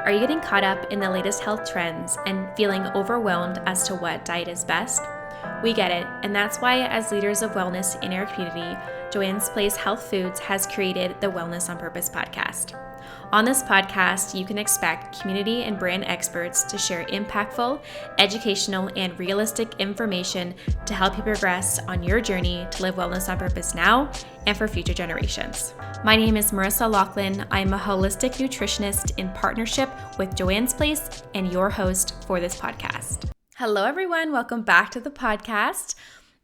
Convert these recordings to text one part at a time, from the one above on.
Are you getting caught up in the latest health trends and feeling overwhelmed as to what diet is best? We get it, and that's why, as leaders of wellness in our community, Joanne's Place Health Foods has created the Wellness on Purpose podcast. On this podcast, you can expect community and brand experts to share impactful, educational, and realistic information to help you progress on your journey to live wellness on purpose now and for future generations. My name is Marissa Laughlin. I'm a holistic nutritionist in partnership with Joanne's Place and your host for this podcast. Hello, everyone. Welcome back to the podcast.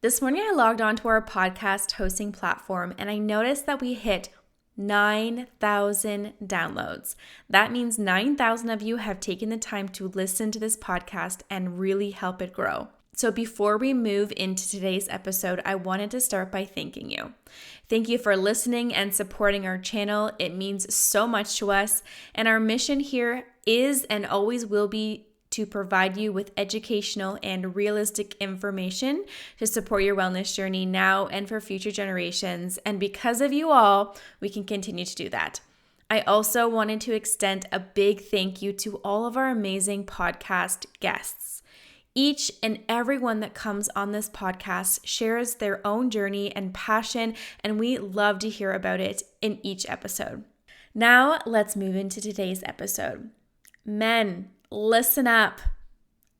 This morning, I logged onto our podcast hosting platform and I noticed that we hit 9,000 downloads. That means 9,000 of you have taken the time to listen to this podcast and really help it grow. So before we move into today's episode, I wanted to start by thanking you. Thank you for listening and supporting our channel. It means so much to us. And our mission here is and always will be to provide you with educational and realistic information to support your wellness journey now and for future generations. And because of you all, we can continue to do that. I also wanted to extend a big thank you to all of our amazing podcast guests. Each and every one that comes on this podcast shares their own journey and passion, and we love to hear about it in each episode. Now, let's move into today's episode. Men, listen up.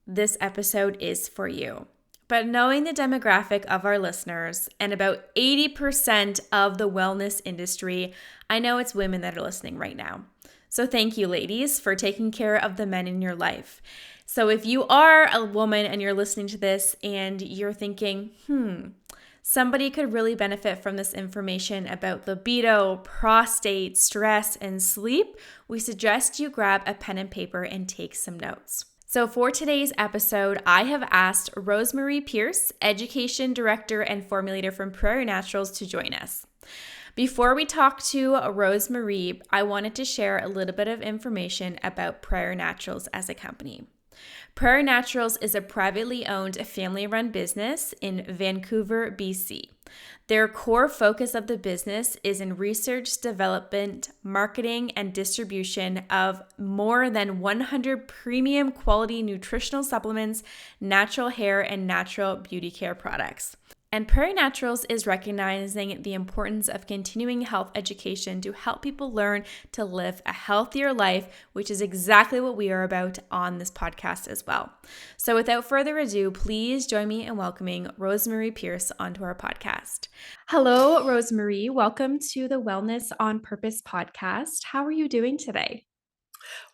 This episode is for you. But knowing the demographic of our listeners and about 80% of the wellness industry, I know it's women that are listening right now. So thank you, ladies, for taking care of the men in your life. So if you are a woman and you're listening to this and you're thinking, somebody could really benefit from this information about libido, prostate, stress, and sleep, we suggest you grab a pen and paper and take some notes. So for today's episode, I have asked Rosemary Pierce, Education Director and Formulator from Prairie Naturals, to join us. Before we talk to Rosemary, I wanted to share a little bit of information about Prairie Naturals as a company. Prairie Naturals is a privately owned, family-run business in Vancouver, BC. Their core focus of the business is in research, development, marketing, and distribution of more than 100 premium quality nutritional supplements, natural hair, and natural beauty care products. And Prairie Naturals is recognizing the importance of continuing health education to help people learn to live a healthier life, which is exactly what we are about on this podcast as well. So without further ado, please join me in welcoming Rosemary Pierce onto our podcast. Hello, Rosemary. Welcome to the Wellness on Purpose podcast. How are you doing today?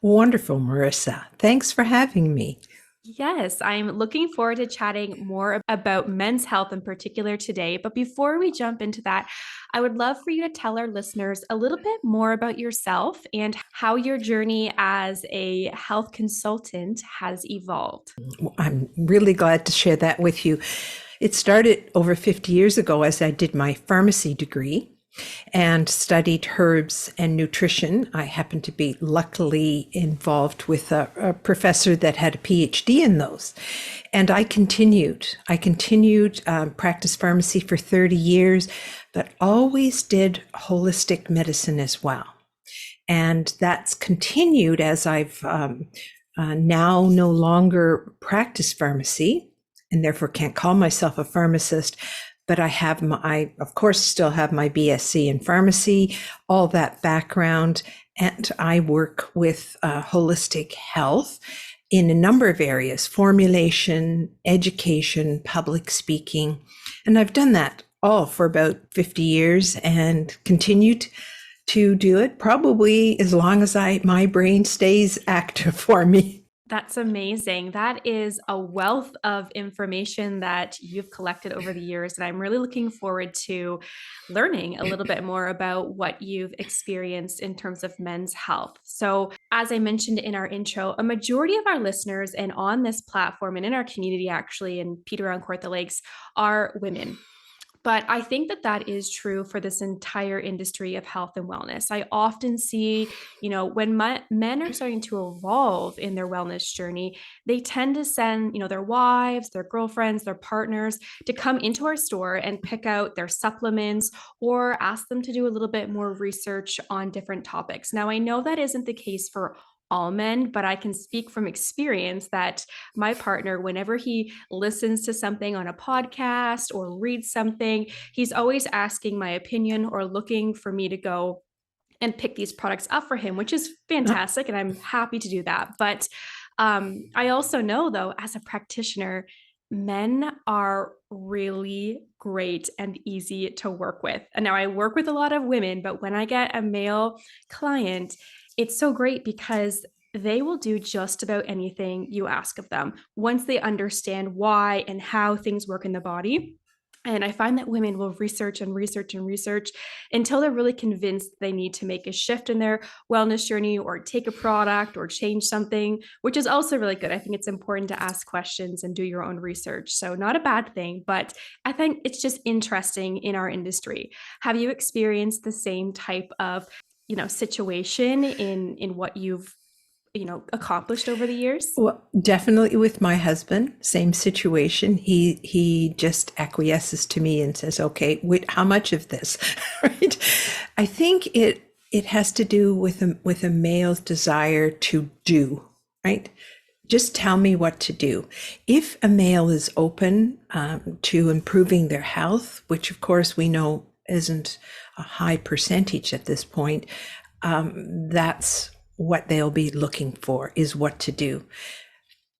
Wonderful, Marissa. Thanks for having me. Yes, I'm looking forward to chatting more about men's health in particular today. But before we jump into that, I would love for you to tell our listeners a little bit more about yourself and how your journey as a health consultant has evolved. I'm really glad to share that with you. It started over 50 years ago as I did my pharmacy degree and studied herbs and nutrition. I happened to be luckily involved with a professor that had a PhD in those. And I continued practice pharmacy for 30 years, but always did holistic medicine as well. And that's continued as I've now no longer practice pharmacy and therefore can't call myself a pharmacist. But I of course, still have my BSc in pharmacy, all that background, and I work with holistic health in a number of areas: formulation, education, public speaking. And I've done that all for about 50 years and continued to do it probably as long as my brain stays active for me. That's amazing. That is a wealth of information that you've collected over the years. And I'm really looking forward to learning a little bit more about what you've experienced in terms of men's health. So, as I mentioned in our intro, a majority of our listeners and on this platform and in our community, actually, in Peter around Kawartha Lakes, are women. But I think that is true for this entire industry of health and wellness. I often see, when men are starting to evolve in their wellness journey, they tend to send, their wives, their girlfriends, their partners to come into our store and pick out their supplements or ask them to do a little bit more research on different topics. Now, I know that isn't the case for all men, but I can speak from experience that my partner, whenever he listens to something on a podcast or reads something, he's always asking my opinion or looking for me to go and pick these products up for him, which is fantastic. And I'm happy to do that. But I also know, though, as a practitioner, men are really great and easy to work with. And now I work with a lot of women, but when I get a male client, it's so great because they will do just about anything you ask of them once they understand why and how things work in the body. And I find that women will research and research and research until they're really convinced they need to make a shift in their wellness journey or take a product or change something, which is also really good. I think it's important to ask questions and do your own research. So, not a bad thing, but I think it's just interesting in our industry. Have you experienced the same type of situation in what you've accomplished over the years? Well, definitely with my husband, same situation. He just acquiesces to me and says, "Okay, wait, how much of this?" Right? I think it has to do with a male's desire to do, right? Just tell me what to do. If a male is open to improving their health, which of course we know isn't a high percentage at this point, that's what they'll be looking for, is what to do.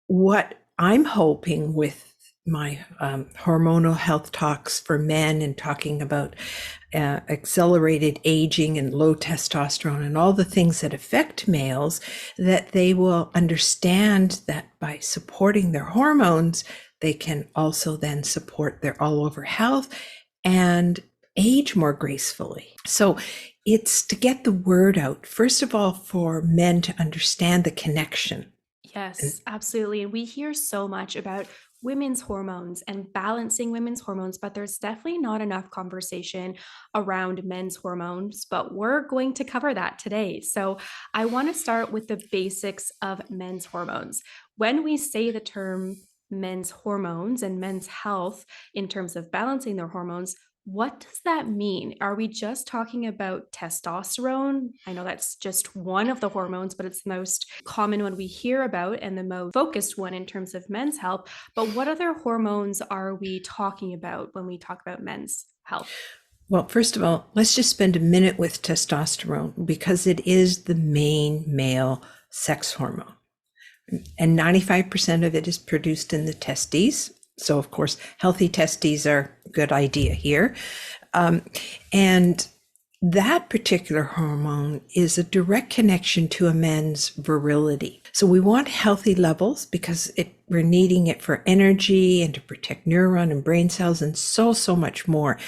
What I'm hoping with my hormonal health talks for men and talking about accelerated aging and low testosterone and all the things that affect males, that they will understand that by supporting their hormones, they can also then support their all over health and age more gracefully. So it's to get the word out, first of all, for men to understand the connection. Yes, absolutely. And we hear so much about women's hormones and balancing women's hormones, but there's definitely not enough conversation around men's hormones. But we're going to cover that today. So I want to start with the basics of men's hormones. When we say the term men's hormones and men's health in terms of balancing their hormones, what does that mean? Are we just talking about testosterone? I know that's just one of the hormones, but it's the most common one we hear about and the most focused one in terms of men's health. But what other hormones are we talking about when we talk about men's health? Well, first of all, let's just spend a minute with testosterone because it is the main male sex hormone. And 95% of it is produced in the testes. So, of course, healthy testes are a good idea here. And that particular hormone is a direct connection to a man's virility. So we want healthy levels because we're needing it for energy and to protect neuron and brain cells and so much more.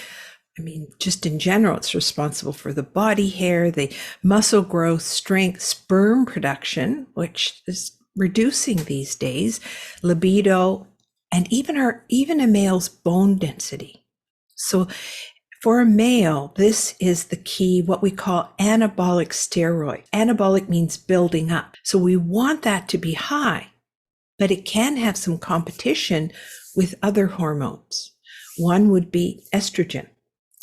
I mean, just in general, it's responsible for the body hair, the muscle growth, strength, sperm production, which is reducing these days, libido, and even a male's bone density. So for a male, this is the key, what we call anabolic steroid. Anabolic means building up. So we want that to be high, but it can have some competition with other hormones. One would be estrogen.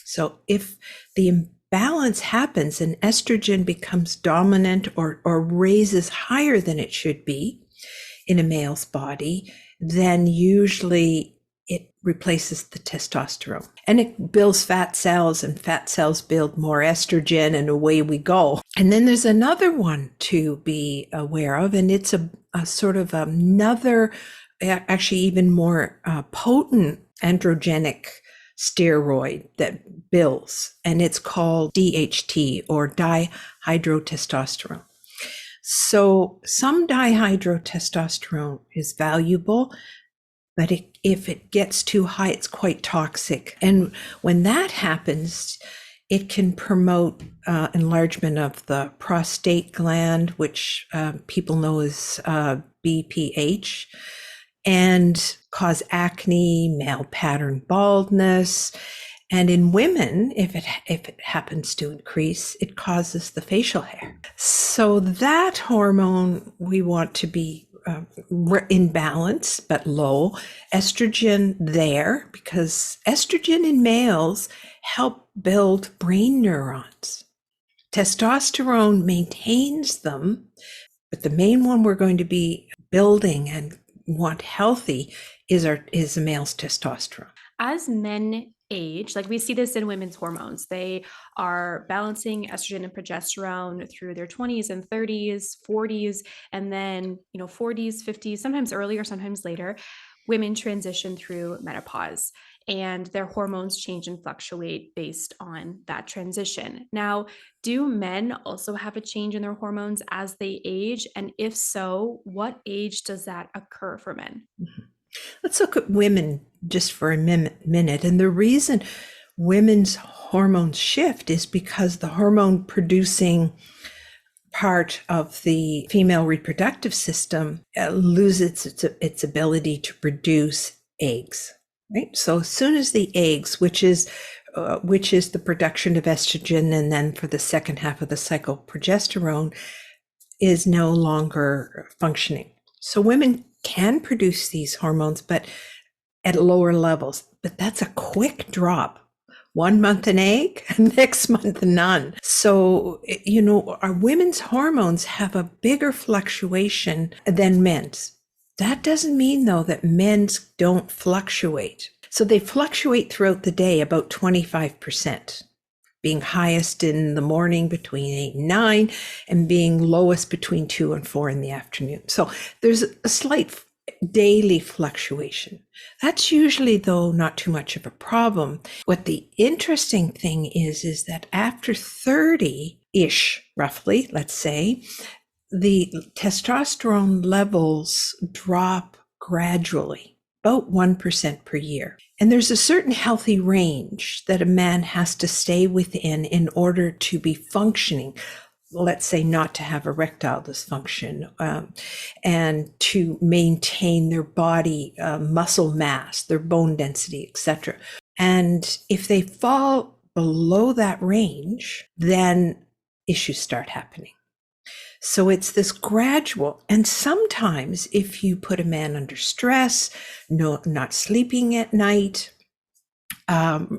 So if the imbalance happens and estrogen becomes dominant or raises higher than it should be in a male's body, then usually it replaces the testosterone and it builds fat cells, and fat cells build more estrogen, and away we go. And then there's another one to be aware of, and it's a sort of another, actually even more potent androgenic steroid that builds, and it's called DHT, or dihydrotestosterone. So some dihydrotestosterone is valuable, but if it gets too high, it's quite toxic. And when that happens, it can promote enlargement of the prostate gland, which people know as BPH, and cause acne, male pattern baldness. And in women, if it happens to increase, it causes the facial hair. So that hormone we want to be in balance, but low. Estrogen there, because estrogen in males help build brain neurons. Testosterone maintains them, But the main one we're going to be building and want healthy is the male's testosterone. As men age, like we see this in women's hormones, they are balancing estrogen and progesterone through their 20s and 30s, 40s, and then, 40s, 50s, sometimes earlier, sometimes later, women transition through menopause and their hormones change and fluctuate based on that transition. Now, do men also have a change in their hormones as they age? And if so, what age does that occur for men? Let's look at women just for a minute. And the reason women's hormones shift is because the hormone producing part of the female reproductive system loses its ability to produce eggs, right? So as soon as the eggs, which is the production of estrogen, and then for the second half of the cycle, progesterone, is no longer functioning. So women can produce these hormones, but at lower levels. But that's a quick drop. 1 month an egg, next month none. So, our women's hormones have a bigger fluctuation than men's. That doesn't mean, though, that men's don't fluctuate. So they fluctuate throughout the day about 25%, being highest in the morning between 8 and 9, and being lowest between 2 and 4 in the afternoon. So there's a slight daily fluctuation. That's usually, though, not too much of a problem. What the interesting thing is that after 30-ish, roughly, let's say, the testosterone levels drop gradually, about 1% per year. And there's a certain healthy range that a man has to stay within in order to be functioning. Let's say not to have erectile dysfunction, and to maintain their body muscle mass, their bone density, etc. And if they fall below that range, then issues start happening. So it's this gradual, and sometimes if you put a man under stress, not sleeping at night,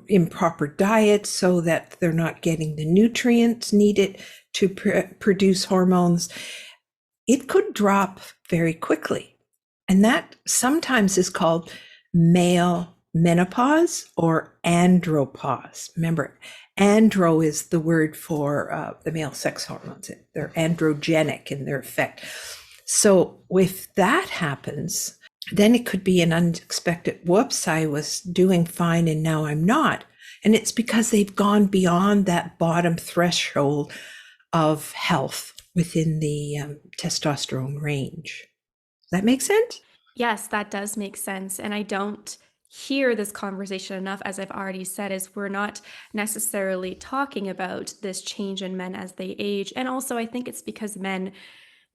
improper diet so that they're not getting the nutrients needed to produce hormones, it could drop very quickly. And that sometimes is called male menopause or andropause. Remember, andro is the word for the male sex hormones. They're androgenic in their effect. So if that happens, then it could be an unexpected, whoops, I was doing fine and now I'm not. And it's because they've gone beyond that bottom threshold of health within the testosterone range. Does that make sense? Yes, that does make sense. And I don't hear this conversation enough, as I've already said, is we're not necessarily talking about this change in men as they age. And also, I think it's because men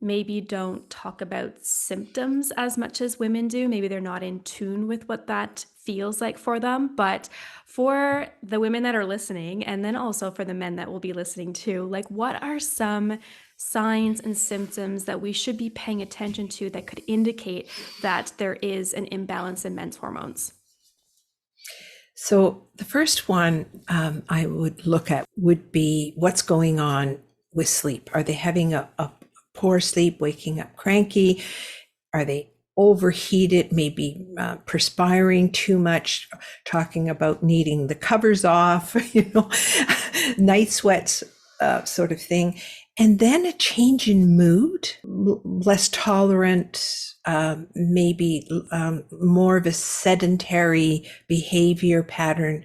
maybe don't talk about symptoms as much as women do. Maybe they're not in tune with what that feels like for them. But for the women that are listening, and then also for the men that will be listening too, like, what are some signs and symptoms that we should be paying attention to that could indicate that there is an imbalance in men's hormones? So the first one I would look at would be what's going on with sleep. Are they having a poor sleep, waking up cranky? Are they overheated, maybe perspiring too much, talking about needing the covers off, night sweats sort of thing. And then a change in mood, less tolerant, maybe more of a sedentary behavior pattern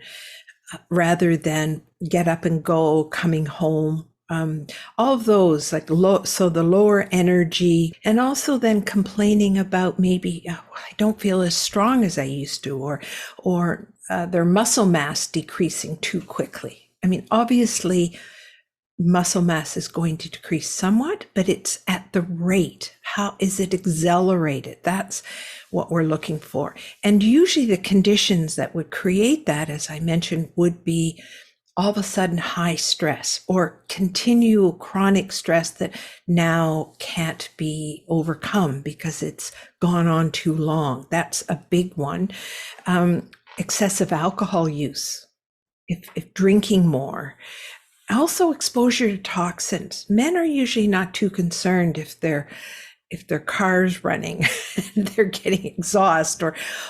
rather than get up and go, coming home. All of those, like so the lower energy, and also then complaining about maybe I don't feel as strong as I used to, or their muscle mass decreasing too quickly. I mean, obviously, muscle mass is going to decrease somewhat, but it's at the rate. How is it accelerated? That's what we're looking for. And usually the conditions that would create that, as I mentioned, would be all of a sudden high stress or continual chronic stress that now can't be overcome because it's gone on too long. That's a big one. Excessive alcohol use, if drinking more, Also, exposure to toxins. Men are usually not too concerned if their car's running and they're getting exhaust,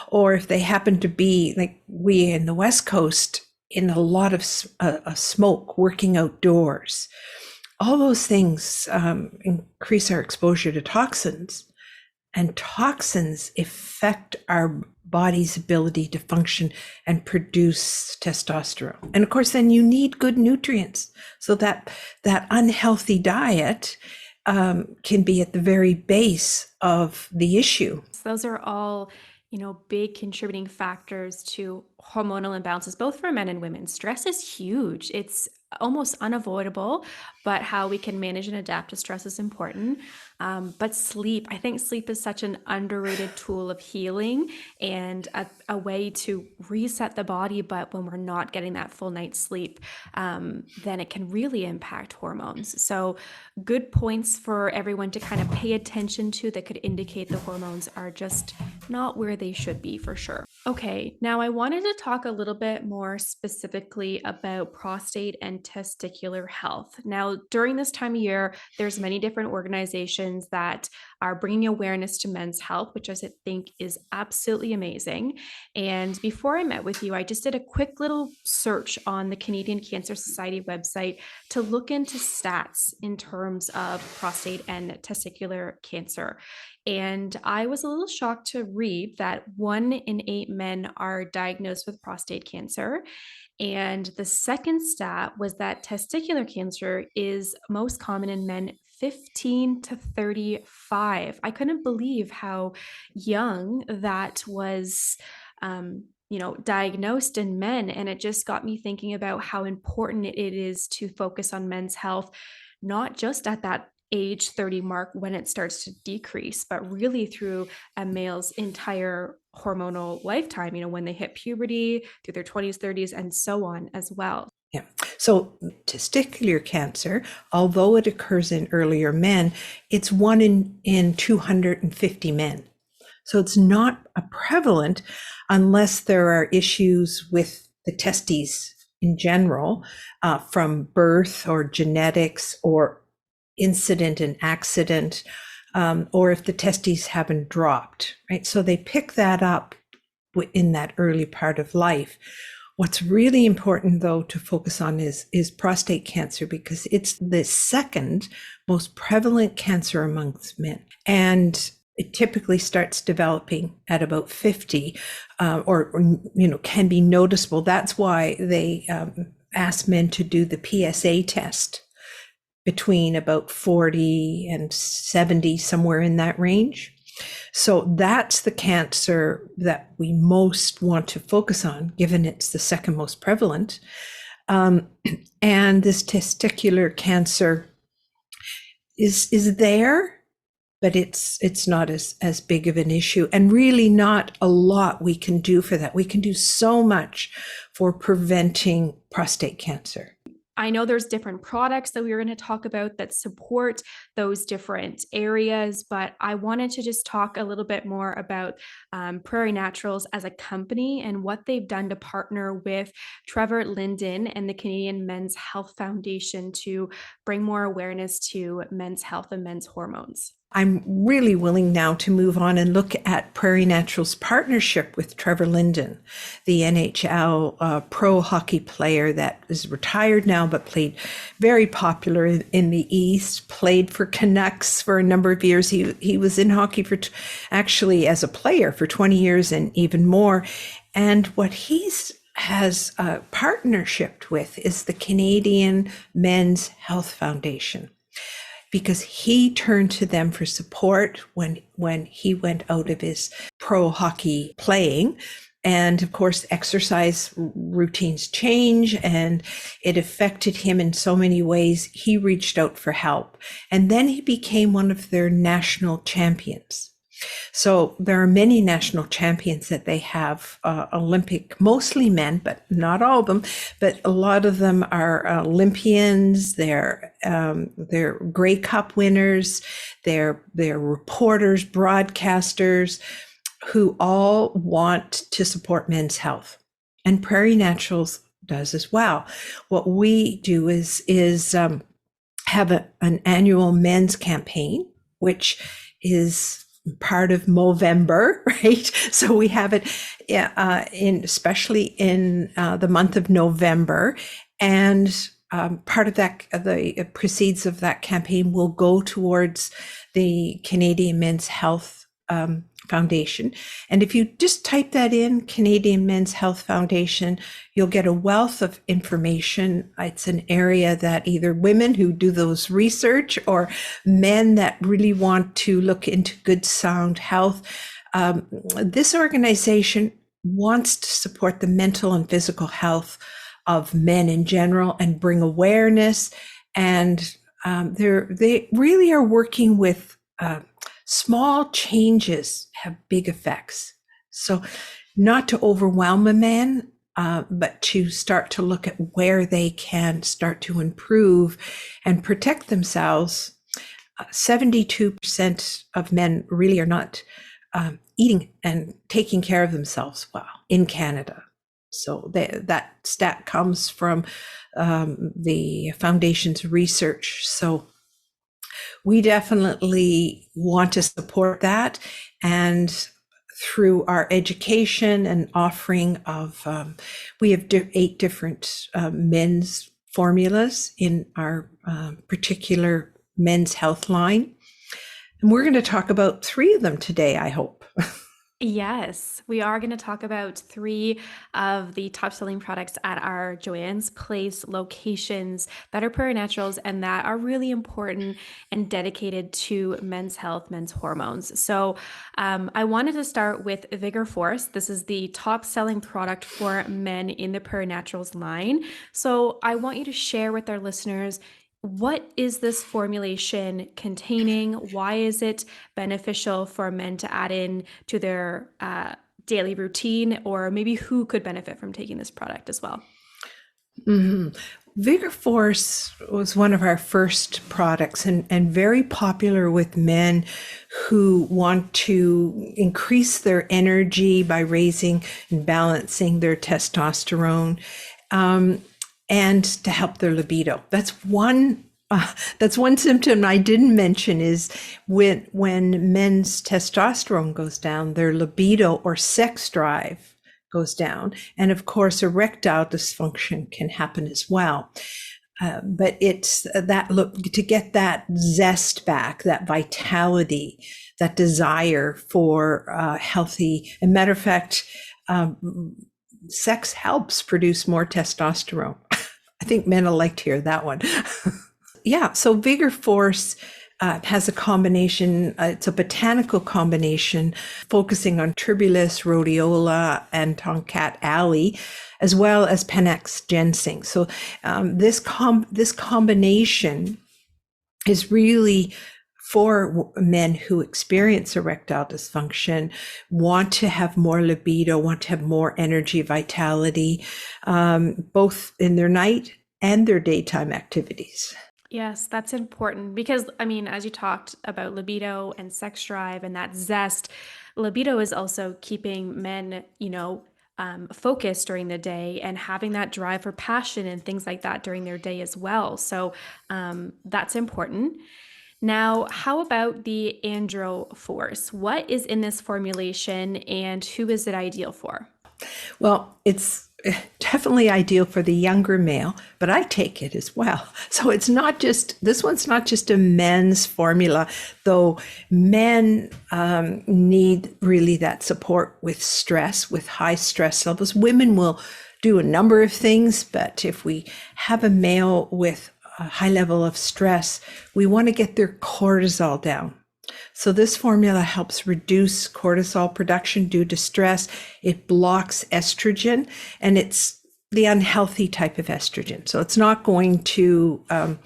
or if they happen to be like we in the West Coast in a lot of smoke, working outdoors. All those things increase our exposure to toxins, and toxins affect our body's ability to function and produce testosterone. And of course, then you need good nutrients, so that unhealthy diet can be at the very base of the issue. So those are all, big contributing factors to hormonal imbalances, both for men and women. Stress is huge. It's almost unavoidable, but how we can manage and adapt to stress is important. But sleep, I think sleep is such an underrated tool of healing and a way to reset the body. But when we're not getting that full night's sleep, then it can really impact hormones. So good points for everyone to kind of pay attention to that could indicate the hormones are just not where they should be, for sure. Okay, now I wanted to talk a little bit more specifically about prostate and testicular health. Now, during this time of year, there's many different organizations that are bringing awareness to men's health, which I think is absolutely amazing. And before I met with you, I just did a quick little search on the Canadian Cancer Society website to look into stats in terms of prostate and testicular cancer. And I was a little shocked to read that 1 in 8 men are diagnosed with prostate cancer. And the second stat was that testicular cancer is most common in men 15 to 35. I couldn't believe how young that was, diagnosed in men. And it just got me thinking about how important it is to focus on men's health, not just at that age 30 mark when it starts to decrease, but really through a male's entire hormonal lifetime, when they hit puberty, through their 20s, 30s, and so on as well. Yeah. So testicular cancer, although it occurs in earlier men, it's 1 in 250 men. So it's not a prevalent unless there are issues with the testes in general, from birth or genetics or incident and accident, or if the testes haven't dropped, right? So they pick that up in that early part of life. What's really important, though, to focus on is prostate cancer, because it's the second most prevalent cancer amongst men. And it typically starts developing at about 50, or can be noticeable. That's why they ask men to do the PSA test between about 40 and 70, somewhere in that range. So that's the cancer that we most want to focus on, given it's the second most prevalent. And this testicular cancer is there, but it's not as big of an issue, and really not a lot we can do for that. We can do so much for preventing prostate cancer. I know there's different products that we were going to talk about that support those different areas, but I wanted to just talk a little bit more about Prairie Naturals as a company and what they've done to partner with Trevor Linden and the Canadian Men's Health Foundation to bring more awareness to men's health and men's hormones. I'm really willing now to move on and look at Prairie Naturals' partnership with Trevor Linden, the NHL pro hockey player that is retired now, but played very popular in the East, played for Canucks for a number of years. He was in hockey actually as a player for 20 years and even more. And what has a partnership with is the Canadian Men's Health Foundation, because he turned to them for support when he went out of his pro hockey playing. And of course, exercise routines change, and it affected him in so many ways. He reached out for help, and then he became one of their national champions. So there are many national champions that they have, Olympic, mostly men, but not all of them, but a lot of them are Olympians. They're Grey Cup winners. They're reporters, broadcasters, who all want to support men's health. And Prairie Naturals does as well. What we do is have an annual men's campaign, which is part of Movember, right? So we have it especially in the month of November, and part of that, the proceeds of that campaign will go towards the Canadian Men's Health Foundation. And if you just type that in, Canadian Men's Health Foundation, you'll get a wealth of information. It's an area that either women who do those research or men that really want to look into good, sound health. This organization wants to support the mental and physical health of men in general and bring awareness. And they really are working with small changes have big effects. So not to overwhelm a man, but to start to look at where they can start to improve and protect themselves. 72% of men really are not eating and taking care of themselves well in Canada. So that stat comes from the foundation's research. So we definitely want to support that, and through our education and offering of, we have 8 different men's formulas in our particular men's health line. And we're going to talk about 3 of them today, I hope. Yes, we are going to talk about 3 of the top selling products at our Joanne's Place locations that are pure naturals and that are really important and dedicated to men's health, men's hormones. So I wanted to start with Vigor Force. This is the top selling product for men in the Pure Naturals line. So I want you to share with our listeners, what is this formulation containing? Why is it beneficial for men to add in to their daily routine, or maybe who could benefit from taking this product as well? Mm-hmm. Vigor Force was one of our first products and very popular with men who want to increase their energy by raising and balancing their testosterone. And to help their libido. That's one symptom I didn't mention, is when men's testosterone goes down, their libido or sex drive goes down. And of course, erectile dysfunction can happen as well. But it's to get that zest back, that vitality, that desire for healthy. As a matter of fact, sex helps produce more testosterone. I think men will like to hear that one. Yeah, so Vigor Force has a combination, it's a botanical combination focusing on Tribulus, rhodiola, and Tonkat alley, as well as Panax ginseng. So this combination is really for men who experience erectile dysfunction, want to have more libido, want to have more energy, vitality, both in their night and their daytime activities. Yes, that's important because, I mean, as you talked about libido and sex drive and that zest, libido is also keeping men, focused during the day and having that drive for passion and things like that during their day as well. So that's important. Now, how about the Andro Force? What is in this formulation and who is it ideal for? Well, it's definitely ideal for the younger male, but I take it as well. So it's not just, this one's not just a men's formula, though men need really that support with stress, with high stress levels. Women will do a number of things, but if we have a male with a high level of stress, we want to get their cortisol down. So this formula helps reduce cortisol production due to stress. It blocks estrogen, and it's the unhealthy type of estrogen. So it's not going to, I'm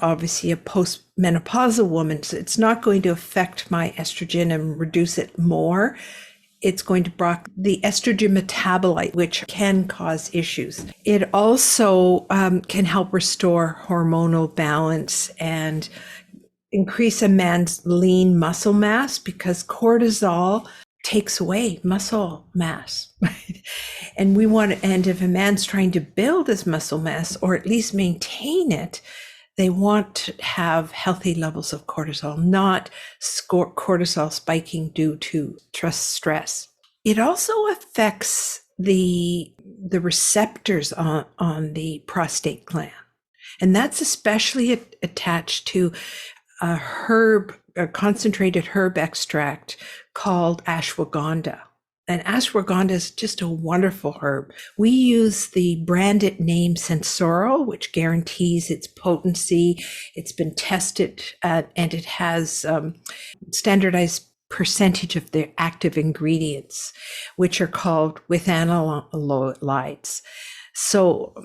obviously a postmenopausal woman, so it's not going to affect my estrogen and reduce it more. It's going to block the estrogen metabolite, which can cause issues. It also can help restore hormonal balance and increase a man's lean muscle mass, because cortisol takes away muscle mass, right? And if a man's trying to build his muscle mass or at least maintain it, they want to have healthy levels of cortisol, not cortisol spiking due to stress. It also affects the receptors on the prostate gland. And that's especially attached to a concentrated herb extract called ashwagandha. And ashwagandha is just a wonderful herb. We use the branded name Sensoril, which guarantees its potency. It's been tested and it has standardized percentage of the active ingredients, which are called withanolides. So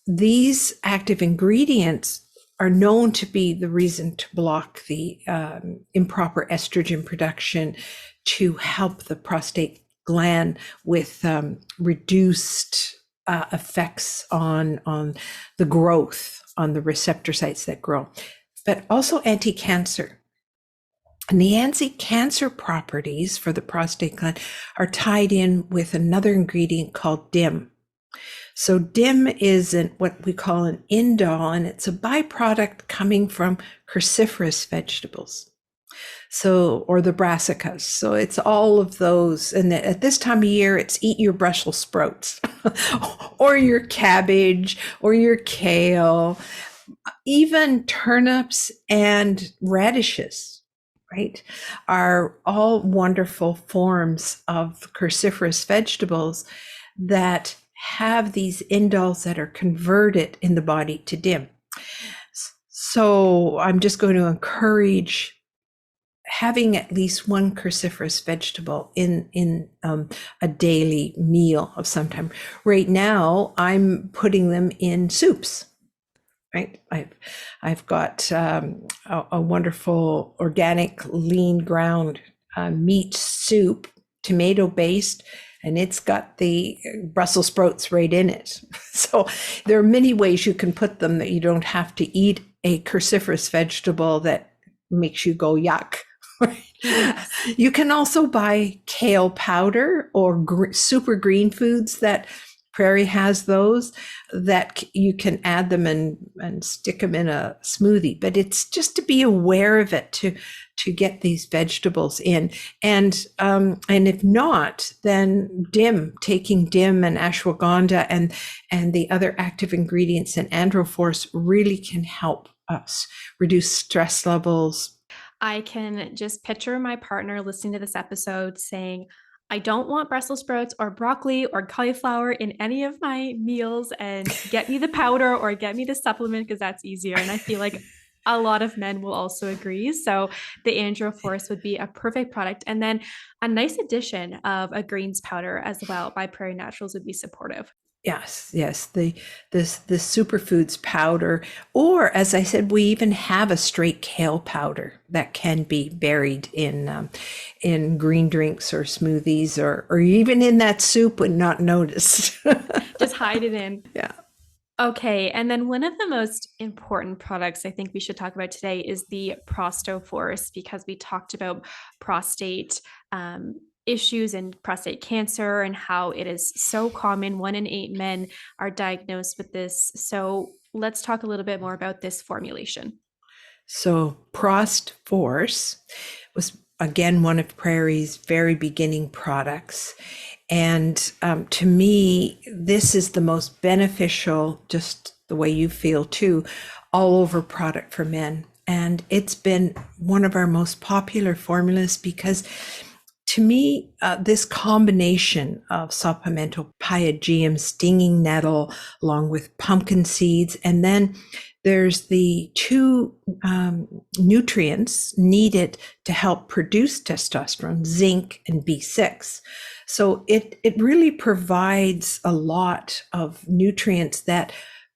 these active ingredients are known to be the reason to block the improper estrogen production, to help the prostate gland with reduced effects on the growth, on the receptor sites that grow, but also anti-cancer. And the anti-cancer properties for the prostate gland are tied in with another ingredient called DIM. So DIM is what we call an indole, and it's a byproduct coming from cruciferous vegetables. Or the brassicas. So it's all of those. And at this time of year, it's eat your Brussels sprouts or your cabbage or your kale, even turnips and radishes, right, are all wonderful forms of cruciferous vegetables that have these indoles that are converted in the body to DIM. So I'm just going to encourage having at least one cruciferous vegetable in a daily meal of some time. Right now, I'm putting them in soups. Right, I've got a wonderful organic lean ground meat soup, tomato based, and it's got the Brussels sprouts right in it. So there are many ways you can put them that you don't have to eat a cruciferous vegetable that makes you go yuck. Yes. You can also buy kale powder or super green foods that Prairie has those, that you can add them and stick them in a smoothie. But it's just to be aware of it, to get these vegetables in. And if not, then taking DIM and ashwagandha and the other active ingredients in Androforce really can help us reduce stress levels. I can just picture my partner listening to this episode saying, I don't want Brussels sprouts or broccoli or cauliflower in any of my meals, and get me the powder or get me the supplement because that's easier. And I feel like a lot of men will also agree. So the Androforce would be a perfect product. And then a nice addition of a greens powder as well by Prairie Naturals would be supportive. Yes, the superfoods powder, or as I said, we even have a straight kale powder that can be buried in green drinks or smoothies, or even in that soup and not noticed. Just hide it in. Yeah. Okay, and then one of the most important products I think we should talk about today is the Prostoforce, because we talked about prostate issues and prostate cancer and how it is so common. 1 in 8 men are diagnosed with this. So let's talk a little bit more about this formulation. So Prostoforce was, again, one of Prairie's very beginning products. And to me, this is the most beneficial, just the way you feel too, all over product for men. And it's been one of our most popular formulas because, to me, this combination of saw pimento, pygeum, stinging nettle, along with pumpkin seeds, and then there's the 2 nutrients needed to help produce testosterone, zinc and B6. So it really provides a lot of nutrients that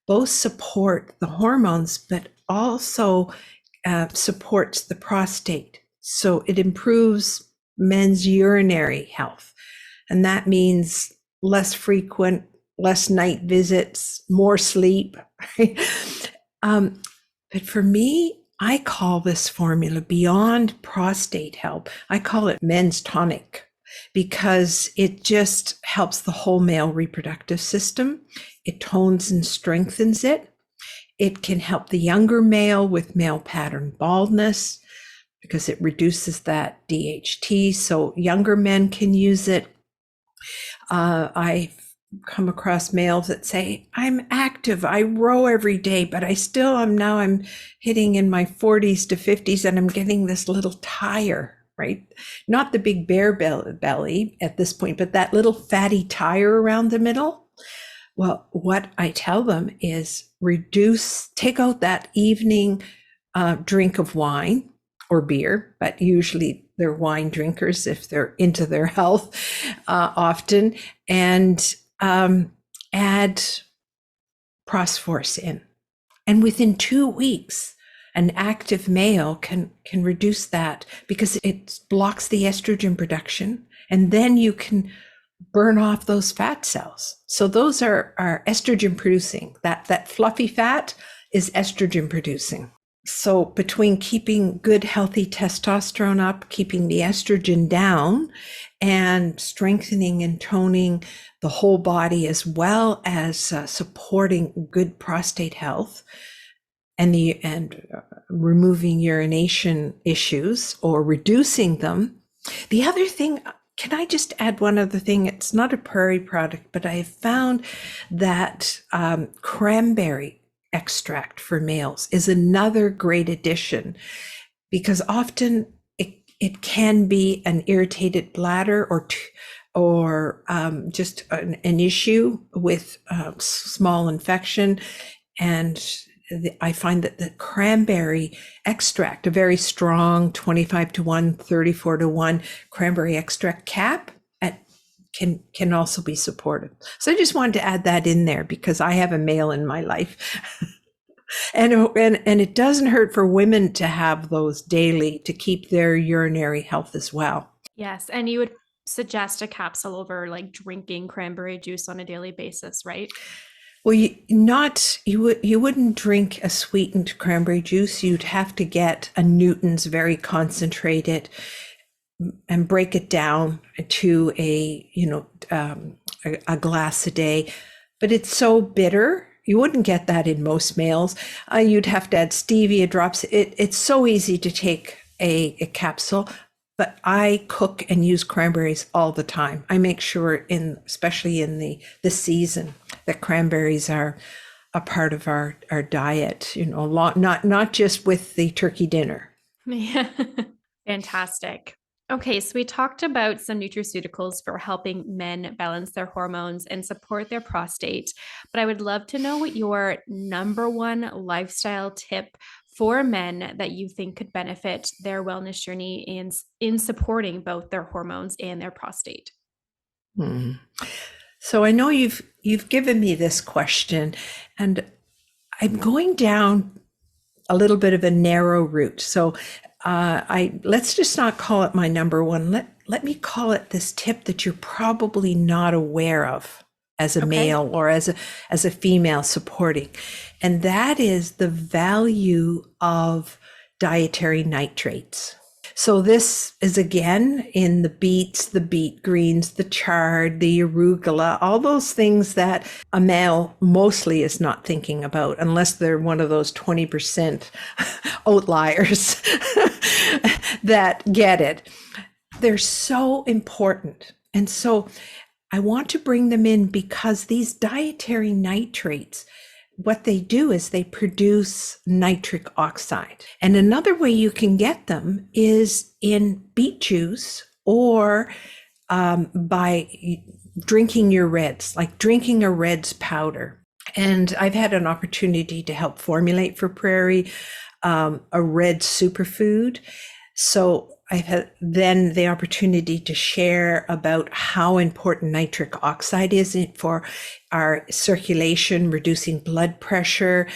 both support the hormones, but also supports the prostate. So it improves men's urinary health. And that means less frequent, less night visits, more sleep. But for me, I call this formula, beyond prostate help, I call it men's tonic. because it just helps the whole male reproductive system. It tones and strengthens it. It can help the younger male with male pattern baldness because it reduces that DHT. So younger men can use it. I've come across males that say, I'm active, I row every day, but I'm hitting in my 40s to 50s and I'm getting this little tire, right? Not the big bear belly at this point, but that little fatty tire around the middle. Well, what I tell them is take out that evening drink of wine or beer, but usually they're wine drinkers if they're into their health often, and add Prosforce in. And within 2 weeks, an active male can reduce that because it blocks the estrogen production, and then you can burn off those fat cells. So those are estrogen producing. That fluffy fat is estrogen producing. So between keeping good, healthy testosterone up, keeping the estrogen down, and strengthening and toning the whole body, as well as supporting good prostate health and removing urination issues or reducing them. The other thing, can I just add one other thing? It's not a prairie product, but I have found that cranberry extract for males is another great addition, because often it can be an irritated bladder or just an issue with small infection. And I find that the cranberry extract, a very strong 25-1, 34-1 cranberry extract cap, can also be supportive. So I just wanted to add that in there because I have a male in my life. and it doesn't hurt for women to have those daily to keep their urinary health as well. Yes. And you would suggest a capsule over like drinking cranberry juice on a daily basis, right? Well, you wouldn't drink a sweetened cranberry juice. You'd have to get a Newton's very concentrated and break it down to a glass a day. But it's so bitter, you wouldn't get that in most males. You'd have to add stevia drops. It's so easy to take a capsule. But I cook and use cranberries all the time. I make sure, especially in the season, that cranberries are a part of our diet. Not just with the turkey dinner. Yeah, fantastic. Okay, so we talked about some nutraceuticals for helping men balance their hormones and support their prostate, but I would love to know what your number one lifestyle tip for men that you think could benefit their wellness journey in supporting both their hormones and their prostate. So I know you've given me this question, and I'm going down a little bit of a narrow route. So let's just not call it my number one. Let me call it this tip that you're probably not aware of as a male or as a female supporting. And that is the value of dietary nitrates. So this is again in the beets, the beet greens, the chard, the arugula, all those things that a male mostly is not thinking about unless they're one of those 20% outliers that get it. They're so important. And so I want to bring them in because these dietary nitrates, what they do is they produce nitric oxide. And another way you can get them is in beet juice or by drinking your reds, like drinking a reds powder. And I've had an opportunity to help formulate for Prairie a red superfood. So I've had then the opportunity to share about how important nitric oxide is for our circulation, reducing blood pressure,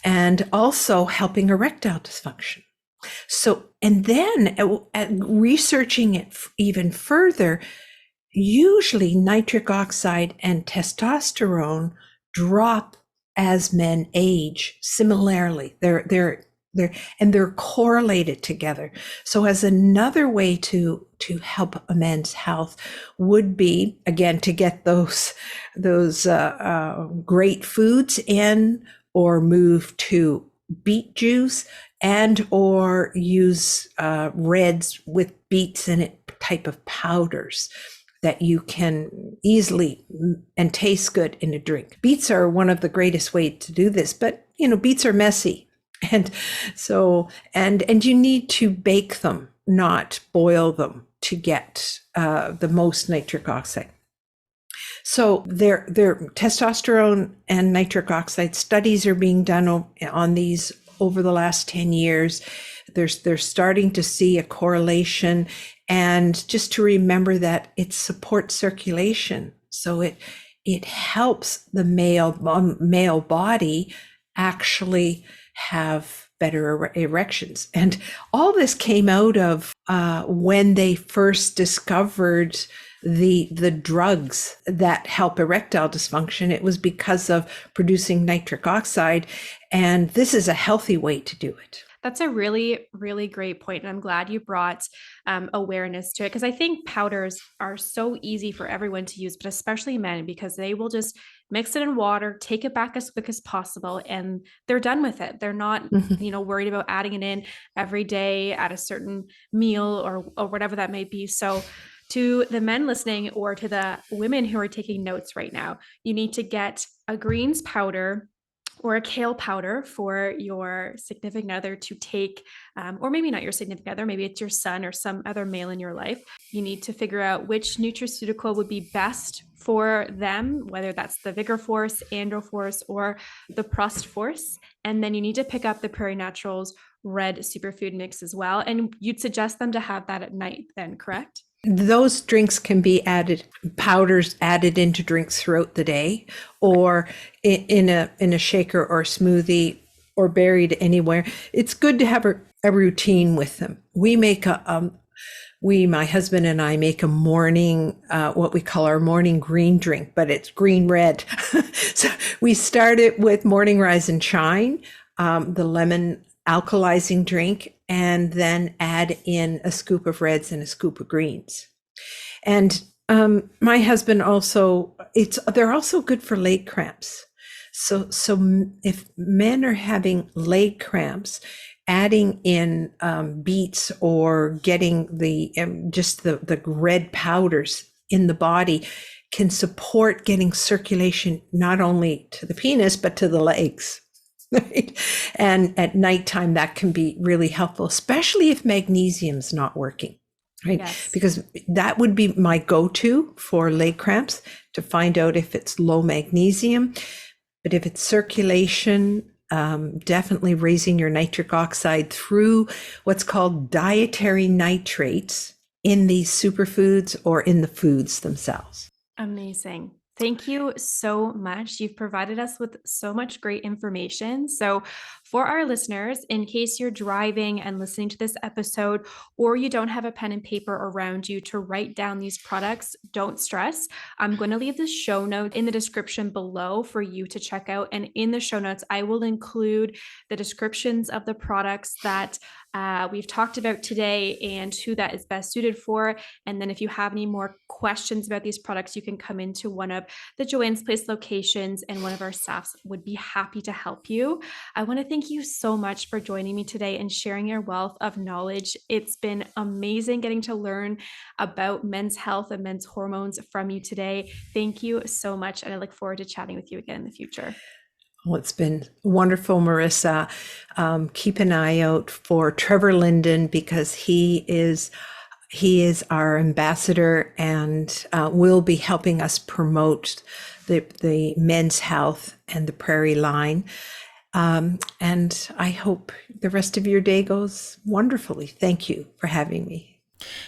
and also helping erectile dysfunction. So, and then researching it even further, usually nitric oxide and testosterone drop as men age similarly. They're They're correlated together. So as another way to help a man's health would be, again, to get those great foods in, or move to beet juice, and or use reds with beets in it type of powders that you can easily and taste good in a drink. Beets are one of the greatest ways to do this, but beets are messy. And so, and you need to bake them, not boil them, to get the most nitric oxide. So their testosterone and nitric oxide studies are being done on these over the last 10 years. They're starting to see a correlation, and just to remember that it supports circulation. So it helps the male body actually have better erections. And all this came out of when they first discovered the drugs that help erectile dysfunction. It was because of producing nitric oxide, and this is a healthy way to do it. That's a really, really great point. And I'm glad you brought awareness to it, because I think powders are so easy for everyone to use, but especially men, because they will just mix it in water, take it back as quick as possible, and they're done with it. They're not, worried about adding it in every day at a certain meal or whatever that may be. So to the men listening, or to the women who are taking notes right now, you need to get a greens powder or a kale powder for your significant other to take, or maybe not your significant other, maybe it's your son or some other male in your life. You need to figure out which nutraceutical would be best for them, whether that's the Vigor Force, Andro Force, or the Prost Force. And then you need to pick up the Prairie Naturals red superfood mix as well. And you'd suggest them to have that at night then, correct? Those drinks can be powders added into drinks throughout the day, or in a shaker or smoothie, or buried anywhere. It's good to have a routine with them. We make my husband and I make a morning, what we call our morning green drink, but it's green red. So we start it with Morning Rise and Shine, the lemon alkalizing drink, and then add in a scoop of reds and a scoop of greens. And my husband also, they're also good for leg cramps. So if men are having leg cramps, adding in beets, or getting the red powders in the body, can support getting circulation not only to the penis but to the legs. Right? And at nighttime, that can be really helpful, especially if magnesium's not working, right? Yes. Because that would be my go-to for leg cramps, to find out if it's low magnesium. But if it's circulation, definitely raising your nitric oxide through what's called dietary nitrates in these superfoods or in the foods themselves. Amazing. Thank you so much. You've provided us with so much great information. So for our listeners, in case you're driving and listening to this episode, or you don't have a pen and paper around you to write down these products, don't stress. I'm going to leave the show note in the description below for you to check out. And in the show notes, I will include the descriptions of the products that we've talked about today and who that is best suited for. And then if you have any more questions about these products, you can come into one of the Joanne's Place locations, and one of our staffs would be happy to help you. I want to thank you so much for joining me today and sharing your wealth of knowledge. It's been amazing getting to learn about men's health and men's hormones from you today. Thank you so much. And I look forward to chatting with you again in the future. Well, it's been wonderful, Marissa. Keep an eye out for Trevor Linden, because he is our ambassador, and will be helping us promote the men's health and the Prairie line. And I hope the rest of your day goes wonderfully. Thank you for having me.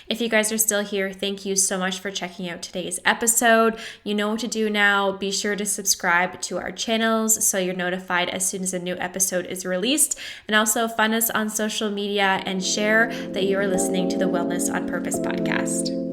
If you guys are still here, thank you so much for checking out today's episode. You know what to do now. Be sure to subscribe to our channels so you're notified as soon as a new episode is released. And also find us on social media and share that you are listening to the Wellness on Purpose podcast.